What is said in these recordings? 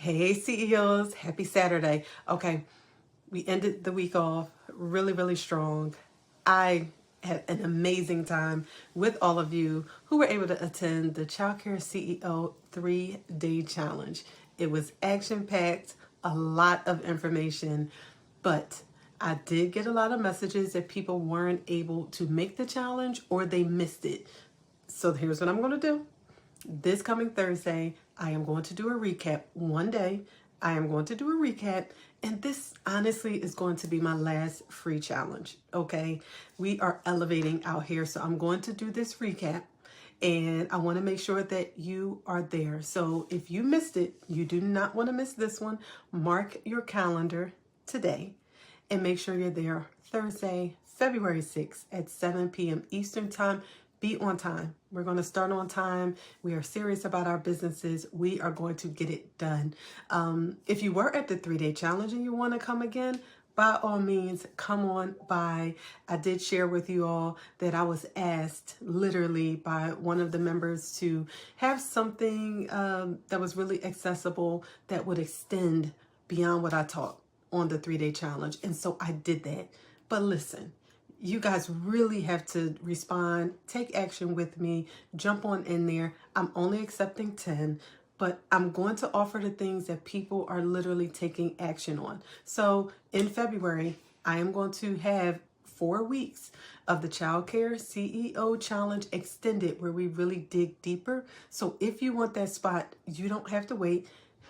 Hey CEOs, happy Saturday. Okay, we ended the week off really strong. I had an amazing time with all of you who were able to attend the Childcare CEO 3-day challenge. It was action-packed, a lot of information, but I did get a lot of messages that people weren't able to make the challenge or they missed it. So here's what I'm going to do. This coming Thursday, I am going to do a recap. One day, I am going to do a recap, and this honestly is going to be my last free challenge, okay? We are elevating out here, so I'm going to do this recap, and I want to make sure that you are there. So if you missed it, you do not want to miss this one. Mark your calendar today, and make sure you're there Thursday, February 6th at 7 p.m. Eastern Time. Be on time. We're going to start on time. We are serious about our businesses. We are going to get it done. If you were at the 3-day challenge and you want to come again, by all means, come on by. I did share with you all that I was asked literally by one of the members to have something that was really accessible that would extend beyond what I taught on the 3-day challenge. And so I did that. But listen, you guys really have to respond, take action with me, jump on in there. I'm only accepting 10, but I'm going to offer the things that people are literally taking action on. So in February, I am going to have 4 weeks of the Childcare CEO Challenge Extended, where we really dig deeper. So if you want that spot, you don't have to wait.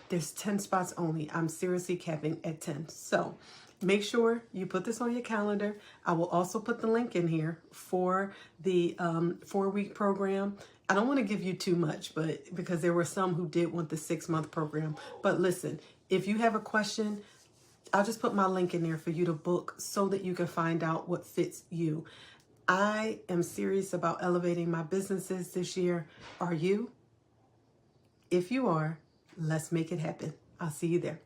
There's 10 spots only. I'm seriously capping at 10. So make sure you put this on your calendar. I will also put the link in here for the 4-week program. I don't want to give you too much, but because there were some who did want the 6-month program. But listen, if you have a question, I'll just put my link in there for you to book so that you can find out what fits you. I am serious about elevating my businesses this year. Are you? If you are, let's make it happen. I'll see you there.